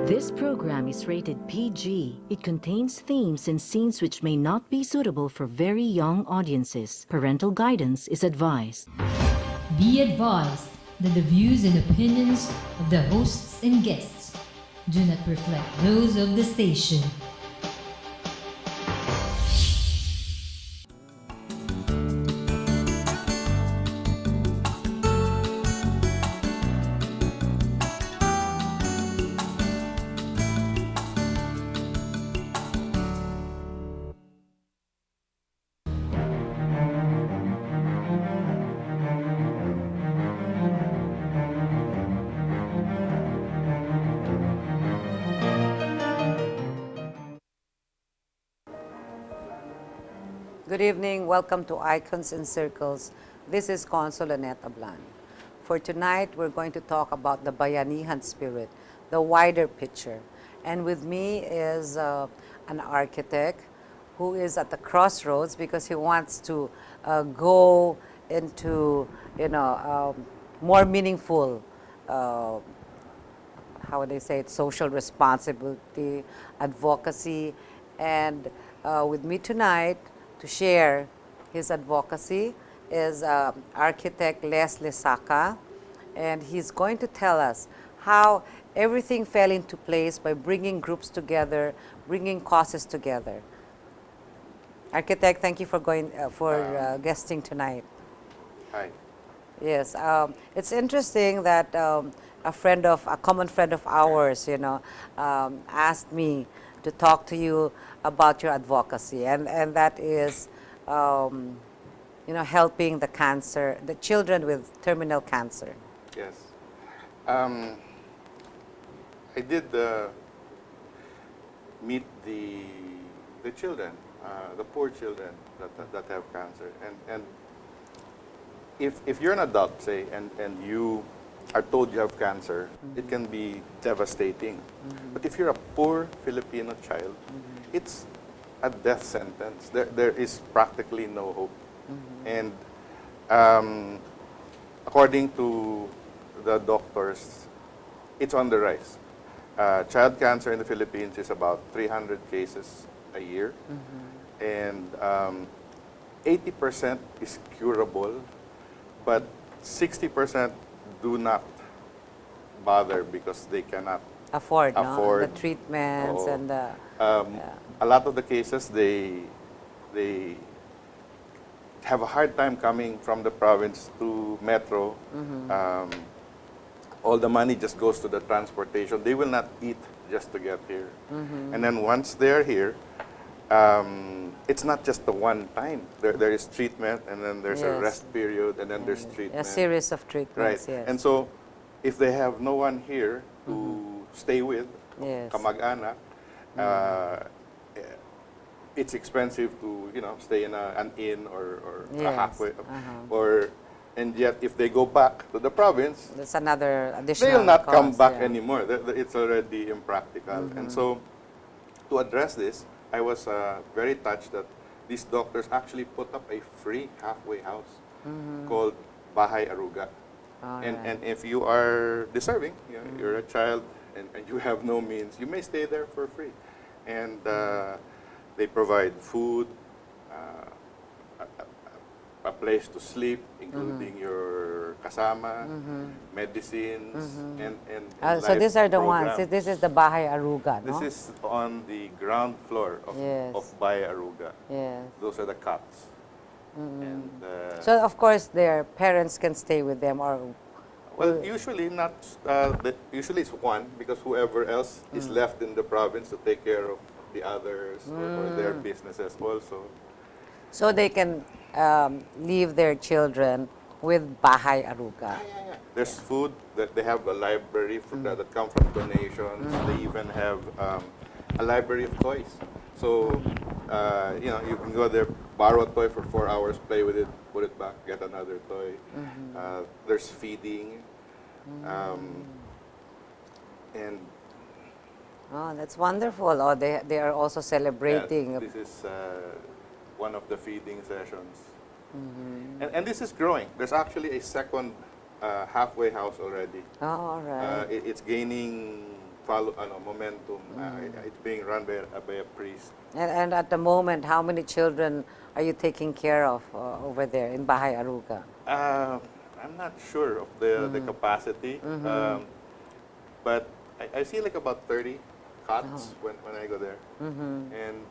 This program is rated PG. It contains themes and scenes which may not be suitable for very young audiences. Parental guidance is advised. Be advised that the views and opinions of the hosts and guests do not reflect those of the station. Good evening. Welcome to Icons and Circles. This is Consul Annette Ablan. For tonight, we're going to talk about the Bayanihan spirit, the wider picture. And with me is an architect who is at the crossroads because he wants to go into, more meaningful, how would I say it, social responsibility, advocacy. And with me tonight, to share his advocacy is architect LESACA, and he's going to tell us how everything fell into place by bringing groups together, bringing causes together. Architect, thank you for guesting tonight. Hi. Yes, it's interesting that a common friend of ours, asked me to talk to you about your advocacy, and that is, helping the children with terminal cancer. Yes. I did meet the children, the poor children that have cancer, and if you're an adult, say, and you are told you have cancer, it can be devastating. But if you're a poor Filipino child, it's a death sentence. There is practically no hope. And according to the doctors, it's on the rise. Child cancer in the Philippines is about 300 cases a year. And 80% is curable, but 60% do not bother because they cannot afford. afford The treatments and the... a lot of the cases, they have a hard time coming from the province to Metro. All the money just goes to the transportation. They will not eat just to get here. And then once they're here, it's not just the one time. There is treatment, and then there's a rest period, and then there's treatment. A series of treatments, Right. yes. And so, if they have no one here to stay with, Yes. kamag-anak, it's expensive to stay in an inn or a halfway, and yet if they go back to the province, That's another additional they will not come cost, back yeah. anymore. It's already impractical. And so, to address this, I was very touched that these doctors actually put up a free halfway house called Bahay Aruga. And if you are deserving, you're a child and you have no means, you may stay there for free. And they provide food, a place to sleep, including your kasama, medicines, and So life these are the ones. programs. This is the Bahay Aruga, no? This is on the ground floor of Bahay Aruga. Yes. Those are the cots. And, So of course their parents can stay with them, or well, usually not. Usually it's one, because whoever else is left in the province to take care of the others or their businesses also. so they can leave their children with Bahay Aruga. There's food. That they have a library that come from donations. They even have a library of toys. So you can go there, borrow a toy for 4 hours, play with it, put it back, get another toy. There's feeding, and Oh, that's wonderful. Oh, they are also celebrating. this is one of the feeding sessions. And this is growing. There's actually a second halfway house already. Oh, all right. It's gaining momentum. It's being run by a priest. And at the moment, how many children are you taking care of over there in Bahay Aruga? I'm not sure of the capacity, but I see like about 30 cots when I go there. And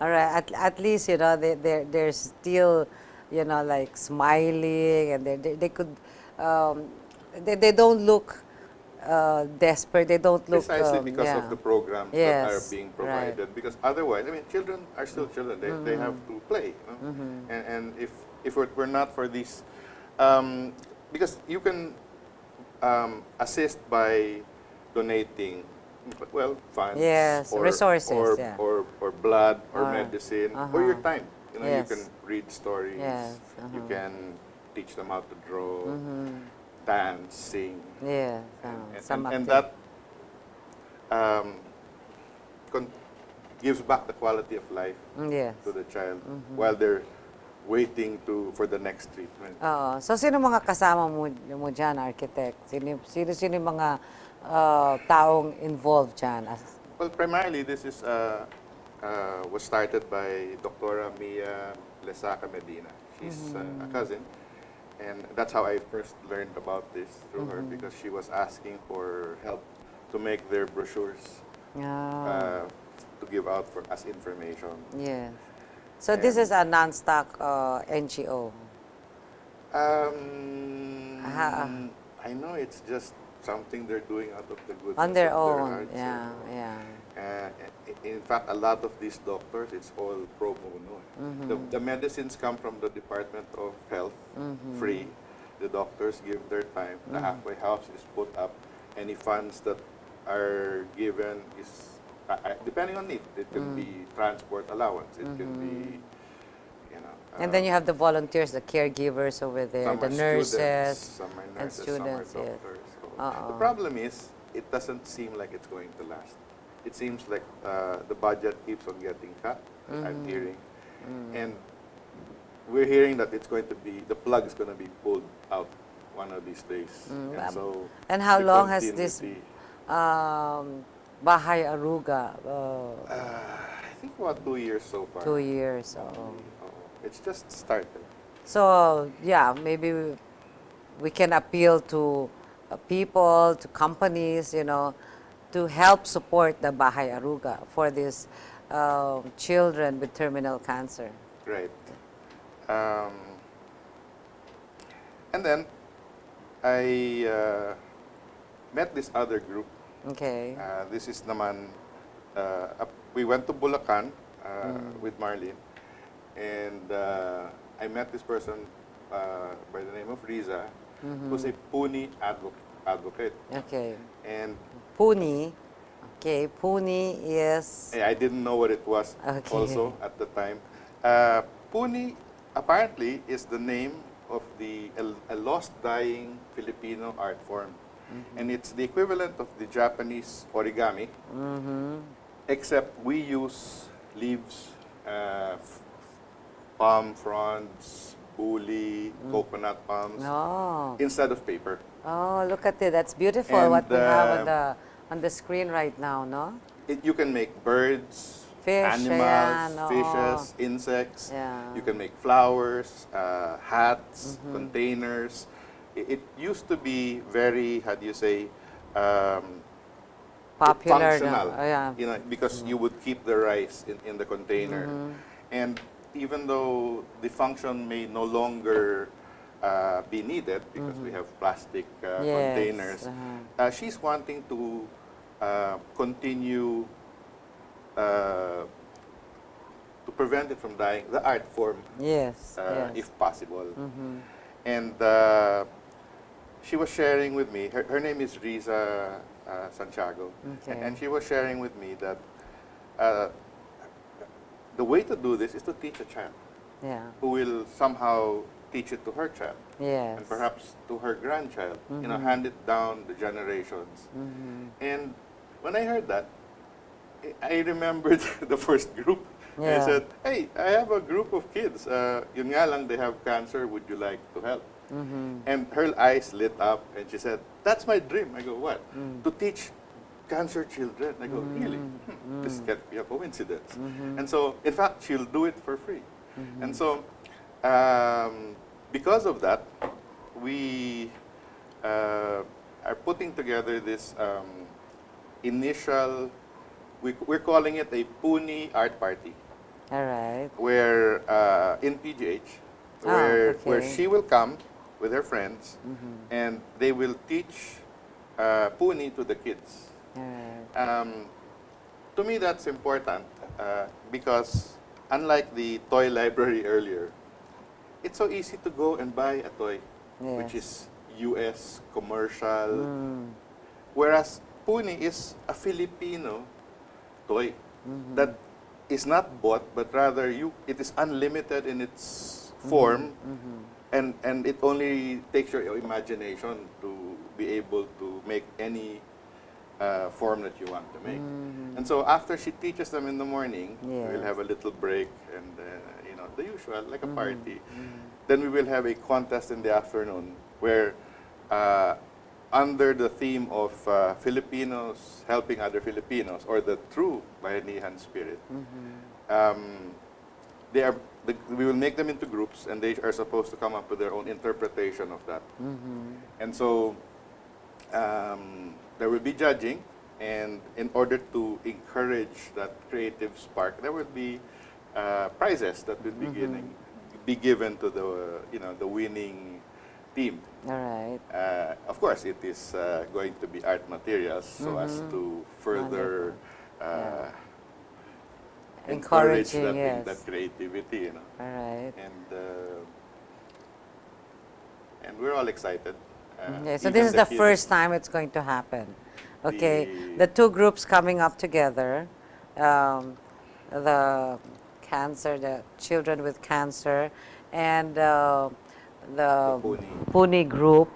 All right, at least, you know, they're still, you know, like smiling, and they could, they don't look desperate, they don't look... precisely because yeah. of the programs that are being provided. Right. Because otherwise, I mean, children are still children. They have to play. You know? And if it were not for these, because you can assist by donating, well, funds, Yes, resources, yeah. or blood, or Or- medicine, or your time. You know, Yes. you can read stories. Yes, You can teach them how to draw, dance, sing. Yeah, some And activity. that gives back the quality of life Yes. to the child while they're waiting for the next treatment. Oo. So, sino mga kasama mo dyan, architect? Sino yung mga taong involved dyan? Well, primarily, this is was started by Dr. Mia LESACA Medina. She's a cousin. And that's how I first learned about this through her, because she was asking for help to make their brochures to give out as information. Yes. So, this is a non-stock NGO. I know it's just something they're doing out of the goodness On their of their own. hearts, Yeah, you know. yeah. In fact, a lot of these doctors, it's all pro bono. The medicines come from the Department of Health, free. The doctors give their time. The halfway house is put up. Any funds that are given is, depending on need. It can be transport allowance. It can be, you know. And then you have the volunteers, the caregivers over there, Some the are nurses. students, some are and nurses, students, some are yes. doctors. So the problem is, it doesn't seem like it's going to last. It seems like the budget keeps on getting cut, I'm hearing. And we're hearing that it's going to be, the plug is going to be pulled out one of these days. And so And how the long has this continuity- Bahay Aruga? I think about 2 years so far. 2 years. It's just started. So, yeah, maybe we can appeal to people, to companies, you know, to help support the Bahay Aruga for these children with terminal cancer. Right. And then I met this other group. Okay. This is naman, we went to Bulacan with Marlene, and I met this person by the name of Riza, who's a PUNI advocate. Okay. And PUNI. Okay, PUNI is... I didn't know what it was Okay. also at the time. PUNI apparently is the name of a lost dying Filipino art form. And it's the equivalent of the Japanese origami, except we use leaves, palm fronds, buli, coconut palms, Oh. instead of paper. Oh, look at it. That's beautiful, And, what we have on the screen right now, no? You can make birds, Fish, animals, ayan, oo. fishes, insects. Yeah. You can make flowers, hats, containers. It used to be very, how do you say, Popular functional. now. Oh, yeah. You know, because you would keep the rice in the container. And even though the function may no longer be needed because we have plastic Yes, containers, she's wanting to continue to prevent it from dying, the art form, Yes, yes. if possible. And she was sharing with me, her name is Riza Santiago, Okay. and she was sharing with me that the way to do this is to teach a child Yeah. who will somehow teach it to her child Yes. and perhaps to her grandchild, you know, hand it down the generations. And when I heard that, I remembered the first group. And I Yeah. said, hey, I have a group of kids. Yun nga lang, they have cancer. Would you like to help? And her eyes lit up, and she said, "That's my dream." I go, "What?" "To teach cancer children." I go, "Really? This can't be a coincidence." And so, in fact, she'll do it for free. And so, because of that, we are putting together this initial, we're calling it a PUNI art party, All right. where in PGH, where she will come with her friends, and they will teach PUNI to the kids. All right. To me, that's important because unlike the toy library earlier, it's so easy to go and buy a toy, which is US commercial, whereas PUNI is a Filipino toy that is not bought, but rather it is unlimited in its form, and it only takes your imagination to be able to make any form that you want to make. And so after she teaches them in the morning, we'll have a little break and you know, the usual, like a party. Then we will have a contest in the afternoon where under the theme of Filipinos helping other Filipinos, or the true Bayanihan spirit, we will make them into groups, and they are supposed to come up with their own interpretation of that. And so there will be judging, and in order to encourage that creative spark, there will be prizes that will be given to the winning team. All right. Of course, it is going to be art materials, so as to further encourage that creativity, you know. All right. And we're all excited. Okay, so this is the first time it's going to happen. Okay, the two groups coming up together, the children with cancer, and the PUNI group.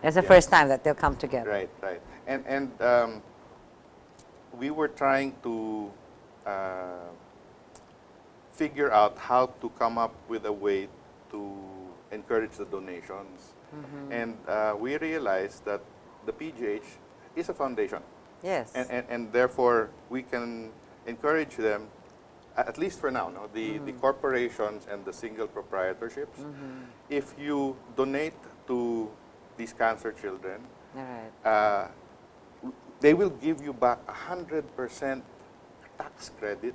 It's the first time that they'll come together. Right, right. And we were trying to figure out how to come up with a way to encourage the donations. And we realized that the PGH is a foundation. Yes. And therefore, we can encourage them, at least for now, no, the corporations and the single proprietorships. If you donate to these cancer children, all right, they will give you back 100% tax credit.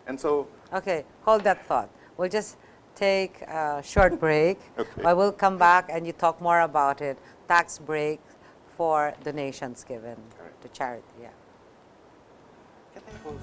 And so... Okay, hold that thought. We'll just take a short break. Okay. I will come back and you talk more about it. Tax break for donations given to charity. Yeah. Can I hold?